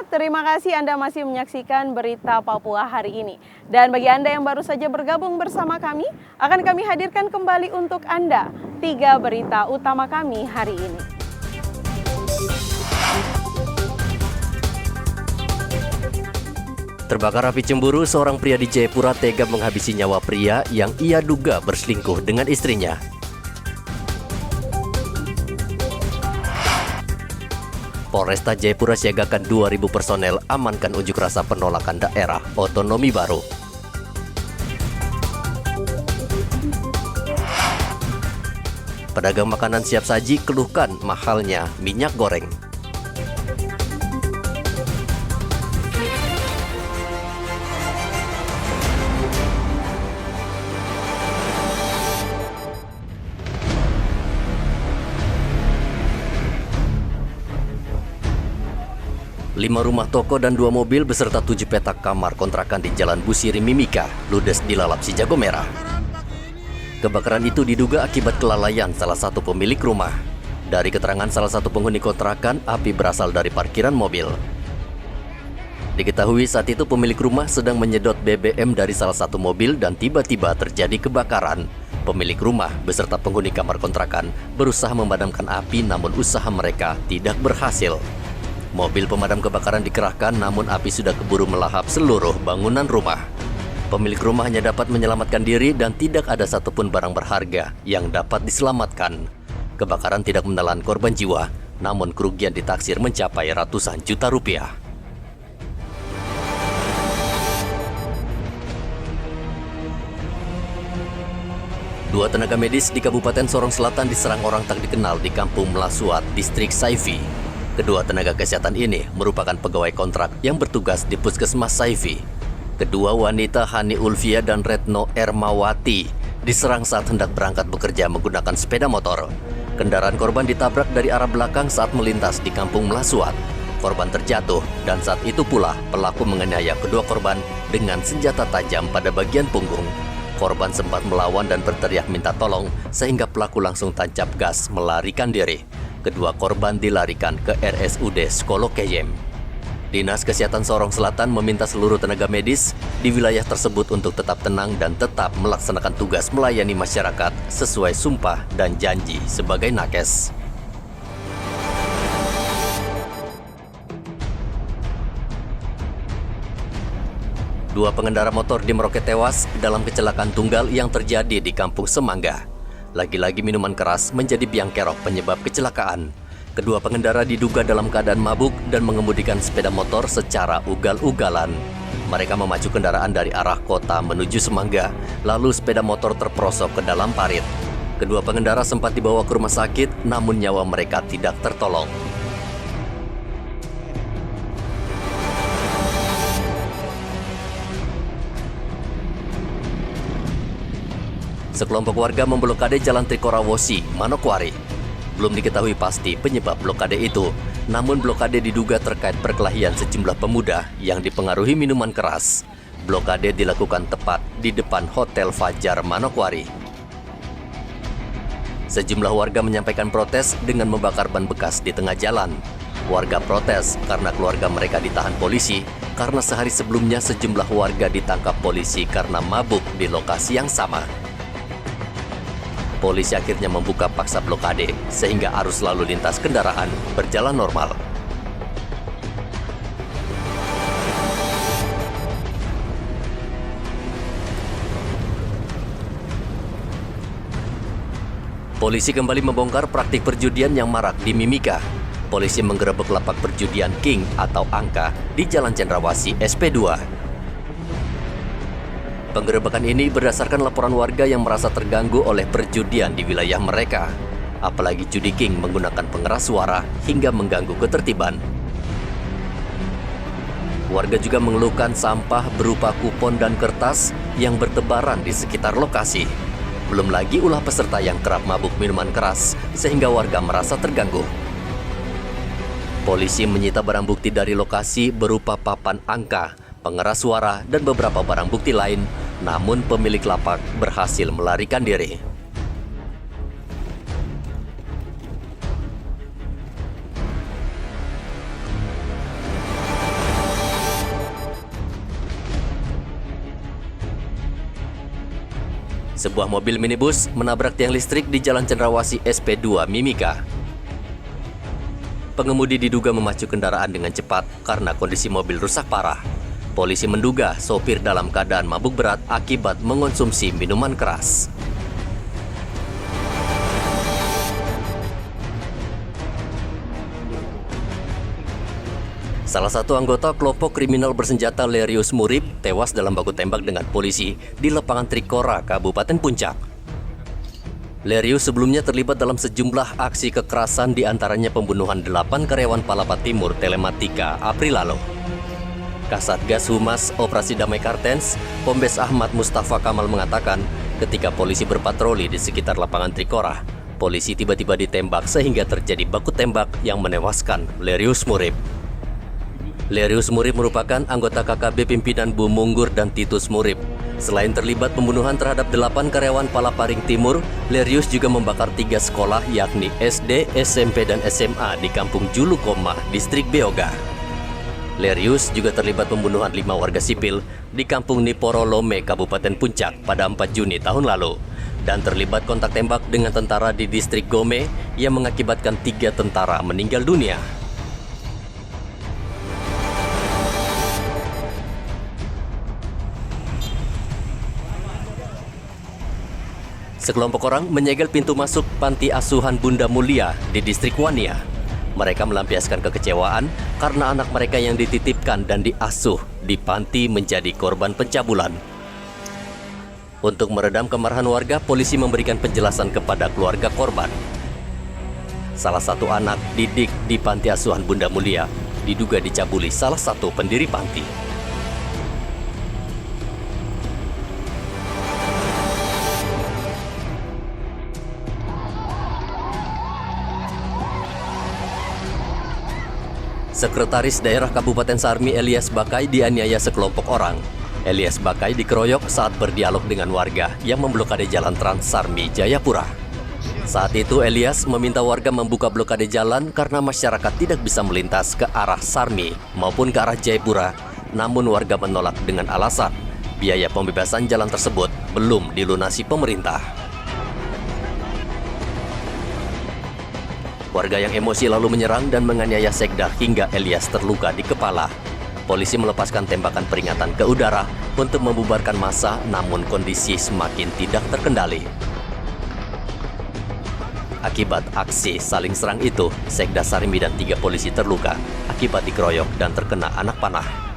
terima kasih Anda masih menyaksikan Berita Papua hari ini. Dan bagi Anda yang baru saja bergabung bersama kami, akan kami hadirkan kembali untuk Anda 3 berita utama kami hari ini. Terbakar api cemburu, seorang pria di Jayapura tega menghabisi nyawa pria yang ia duga berselingkuh dengan istrinya. Polresta Jayapura siagakan 2.000 personel amankan unjuk rasa penolakan daerah otonomi baru. Pedagang makanan siap saji keluhkan mahalnya minyak goreng. Lima rumah toko dan 2 mobil beserta 7 petak kamar kontrakan di Jalan Busiri Mimika ludes dilalap si jago merah. Kebakaran itu diduga akibat kelalaian salah satu pemilik rumah. Dari keterangan salah satu penghuni kontrakan, api berasal dari parkiran mobil. Diketahui saat itu pemilik rumah sedang menyedot BBM dari salah satu mobil dan tiba-tiba terjadi kebakaran. Pemilik rumah beserta penghuni kamar kontrakan berusaha memadamkan api, namun usaha mereka tidak berhasil. Mobil pemadam kebakaran dikerahkan, namun api sudah keburu melahap seluruh bangunan rumah. Pemilik rumah hanya dapat menyelamatkan diri dan tidak ada satupun barang berharga yang dapat diselamatkan. Kebakaran tidak menelan korban jiwa, namun kerugian ditaksir mencapai ratusan juta rupiah. Dua tenaga medis di Kabupaten Sorong Selatan diserang orang tak dikenal di Kampung Melasuat, Distrik Saifi. Kedua tenaga kesehatan ini merupakan pegawai kontrak yang bertugas di Puskesmas Saifi. Kedua wanita Hani Ulfia dan Retno Ermawati diserang saat hendak berangkat bekerja menggunakan sepeda motor. Kendaraan korban ditabrak dari arah belakang saat melintas di Kampung Melasuat. Korban terjatuh dan saat itu pula pelaku menganiaya kedua korban dengan senjata tajam pada bagian punggung. Korban sempat melawan dan berteriak minta tolong sehingga pelaku langsung tancap gas melarikan diri. Kedua korban dilarikan ke RSUD Skolokeyem. Dinas Kesehatan Sorong Selatan meminta seluruh tenaga medis di wilayah tersebut untuk tetap tenang dan tetap melaksanakan tugas melayani masyarakat sesuai sumpah dan janji sebagai nakes. Dua pengendara motor di Merauke tewas dalam kecelakaan tunggal yang terjadi di Kampung Semangga. Lagi-lagi minuman keras menjadi biang kerok penyebab kecelakaan. Kedua pengendara diduga dalam keadaan mabuk dan mengemudikan sepeda motor secara ugal-ugalan. Mereka memacu kendaraan dari arah kota menuju Semangga, lalu sepeda motor terperosok ke dalam parit. Kedua pengendara sempat dibawa ke rumah sakit, namun nyawa mereka tidak tertolong. Sekelompok warga memblokade Jalan Trikorawosi, Manokwari. Belum diketahui pasti penyebab blokade itu, namun blokade diduga terkait perkelahian sejumlah pemuda yang dipengaruhi minuman keras. Blokade dilakukan tepat di depan Hotel Fajar Manokwari. Sejumlah warga menyampaikan protes dengan membakar ban bekas di tengah jalan. Warga protes karena keluarga mereka ditahan polisi karena sehari sebelumnya sejumlah warga ditangkap polisi karena mabuk di lokasi yang sama. Polisi akhirnya membuka paksa blokade sehingga arus lalu lintas kendaraan berjalan normal. Polisi kembali membongkar praktik perjudian yang marak di Mimika. Polisi menggerebek lapak perjudian King atau Angka di Jalan Cendrawasih SP2. Penggerebekan ini berdasarkan laporan warga yang merasa terganggu oleh perjudian di wilayah mereka. Apalagi judi King menggunakan pengeras suara hingga mengganggu ketertiban. Warga juga mengeluhkan sampah berupa kupon dan kertas yang bertebaran di sekitar lokasi. Belum lagi ulah peserta yang kerap mabuk minuman keras sehingga warga merasa terganggu. Polisi menyita barang bukti dari lokasi berupa papan angka, pengeras suara, dan beberapa barang bukti lain, namun pemilik lapak berhasil melarikan diri. Sebuah mobil minibus menabrak tiang listrik di Jalan Cendrawasih SP2 Mimika. Pengemudi diduga memacu kendaraan dengan cepat karena kondisi mobil rusak parah. Polisi menduga sopir dalam keadaan mabuk berat akibat mengonsumsi minuman keras. Salah satu anggota kelompok kriminal bersenjata Lerius Murib tewas dalam baku tembak dengan polisi di lapangan Trikora, Kabupaten Puncak. Lerius sebelumnya terlibat dalam sejumlah aksi kekerasan, di antaranya pembunuhan 8 karyawan Palapa Timur Telematika April lalu. Kasatgas Humas Operasi Damai Kartens, Kombes Ahmad Mustafa Kamal mengatakan, ketika polisi berpatroli di sekitar lapangan Trikora, polisi tiba-tiba ditembak sehingga terjadi baku tembak yang menewaskan Lerius Murib. Lerius Murib merupakan anggota KKB pimpinan Bu Munggur dan Titus Murib. Selain terlibat pembunuhan terhadap 8 karyawan Palaparing Timur, Lerius juga membakar 3 sekolah yakni SD, SMP, dan SMA di Kampung Julukoma, Distrik Beoga. Lerius juga terlibat pembunuhan 5 warga sipil di Kampung Niporo Lome, Kabupaten Puncak pada 4 Juni tahun lalu, dan terlibat kontak tembak dengan tentara di Distrik Gome yang mengakibatkan 3 tentara meninggal dunia. Sekelompok orang menyegel pintu masuk panti asuhan Bunda Mulia di Distrik Wania. Mereka melampiaskan kekecewaan karena anak mereka yang dititipkan dan diasuh di panti menjadi korban pencabulan. Untuk meredam kemarahan warga, polisi memberikan penjelasan kepada keluarga korban. Salah satu anak didik di panti asuhan Bunda Mulia diduga dicabuli salah satu pendiri panti. Sekretaris Daerah Kabupaten Sarmi Elias Bakai dianiaya sekelompok orang. Elias Bakai dikeroyok saat berdialog dengan warga yang memblokade jalan Trans Sarmi Jayapura. Saat itu Elias meminta warga membuka blokade jalan karena masyarakat tidak bisa melintas ke arah Sarmi maupun ke arah Jayapura. Namun warga menolak dengan alasan biaya pembebasan jalan tersebut belum dilunasi pemerintah. Warga yang emosi lalu menyerang dan menganiaya Sekda hingga Elias terluka di kepala. Polisi melepaskan tembakan peringatan ke udara untuk membubarkan massa, namun kondisi semakin tidak terkendali. Akibat aksi saling serang itu, Sekda Sarmi dan 3 polisi terluka akibat dikeroyok dan terkena anak panah.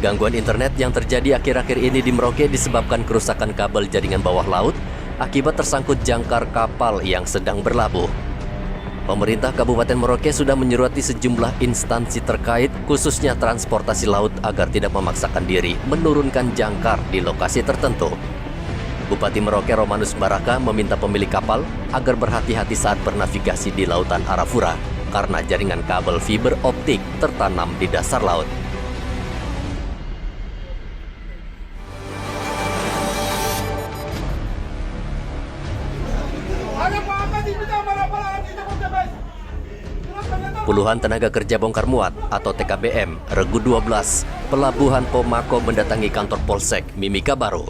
Gangguan internet yang terjadi akhir-akhir ini di Merauke disebabkan kerusakan kabel jaringan bawah laut akibat tersangkut jangkar kapal yang sedang berlabuh. Pemerintah Kabupaten Merauke sudah menyurati sejumlah instansi terkait, khususnya transportasi laut, agar tidak memaksakan diri menurunkan jangkar di lokasi tertentu. Bupati Merauke Romanus Baraka meminta pemilik kapal agar berhati-hati saat bernavigasi di Lautan Arafura karena jaringan kabel fiber optik tertanam di dasar laut. Puluhan tenaga kerja bongkar muat atau TKBM Regu 12 Pelabuhan Pomako mendatangi kantor Polsek Mimika Baru.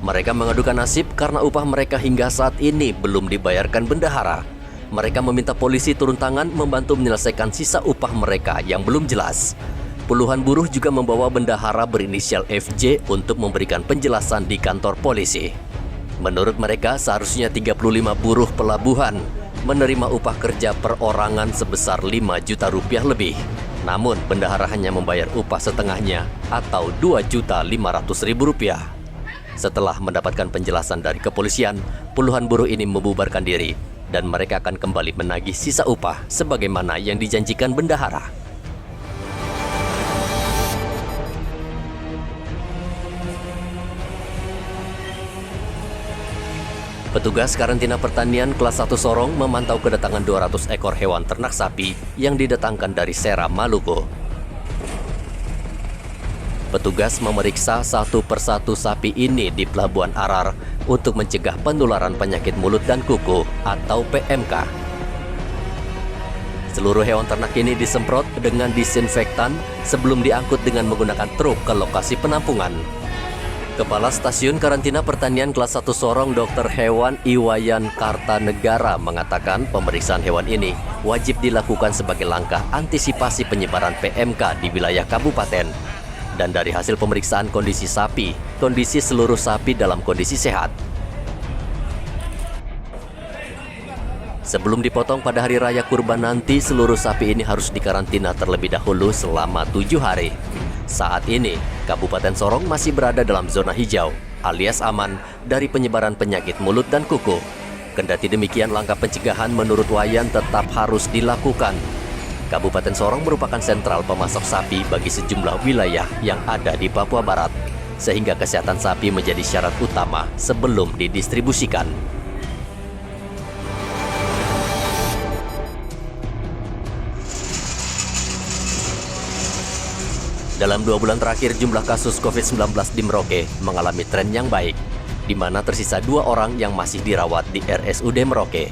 Mereka mengadukan nasib karena upah mereka hingga saat ini belum dibayarkan bendahara. Mereka meminta polisi turun tangan membantu menyelesaikan sisa upah mereka yang belum jelas. Puluhan buruh juga membawa bendahara berinisial FJ untuk memberikan penjelasan di kantor polisi. Menurut mereka, seharusnya 35 buruh pelabuhan menerima upah kerja perorangan sebesar 5 juta rupiah lebih. Namun, bendahara hanya membayar upah setengahnya atau 2.500.000 rupiah. Setelah mendapatkan penjelasan dari kepolisian, puluhan buruh ini membubarkan diri dan mereka akan kembali menagih sisa upah sebagaimana yang dijanjikan bendahara. Petugas karantina pertanian kelas 1 Sorong memantau kedatangan 200 ekor hewan ternak sapi yang didatangkan dari Seram, Maluku. Petugas memeriksa satu persatu sapi ini di Pelabuhan Arar untuk mencegah penularan penyakit mulut dan kuku atau PMK. Seluruh hewan ternak ini disemprot dengan disinfektan sebelum diangkut dengan menggunakan truk ke lokasi penampungan. Kepala Stasiun Karantina Pertanian Kelas 1 Sorong Dr. Hewan Iwayan Kartanegara mengatakan pemeriksaan hewan ini wajib dilakukan sebagai langkah antisipasi penyebaran PMK di wilayah kabupaten. Dan dari hasil pemeriksaan kondisi sapi, kondisi seluruh sapi dalam kondisi sehat. Sebelum dipotong pada hari raya kurban nanti, seluruh sapi ini harus dikarantina terlebih dahulu selama 7 hari. Saat ini, Kabupaten Sorong masih berada dalam zona hijau, alias aman dari penyebaran penyakit mulut dan kuku. Kendati demikian, langkah pencegahan menurut Wayan tetap harus dilakukan. Kabupaten Sorong merupakan sentral pemasok sapi bagi sejumlah wilayah yang ada di Papua Barat, sehingga kesehatan sapi menjadi syarat utama sebelum didistribusikan. Dalam 2 bulan terakhir, jumlah kasus COVID-19 di Merauke mengalami tren yang baik, di mana tersisa 2 orang yang masih dirawat di RSUD Merauke.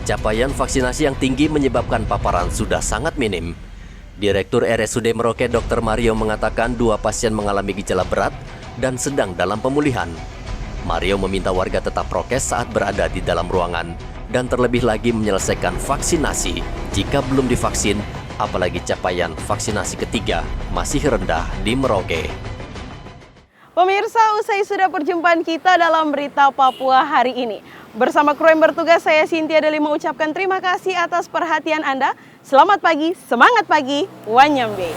Capaian vaksinasi yang tinggi menyebabkan paparan sudah sangat minim. Direktur RSUD Merauke Dr. Mario mengatakan 2 pasien mengalami gejala berat dan sedang dalam pemulihan. Mario meminta warga tetap prokes saat berada di dalam ruangan dan terlebih lagi menyelesaikan vaksinasi jika belum divaksin, apalagi capaian vaksinasi ketiga masih rendah di Merauke. Pemirsa, usai sudah perjumpaan kita dalam Berita Papua hari ini. Bersama kru yang bertugas, saya Cynthia Deli mengucapkan terima kasih atas perhatian Anda. Selamat pagi, semangat pagi, Wanyambe.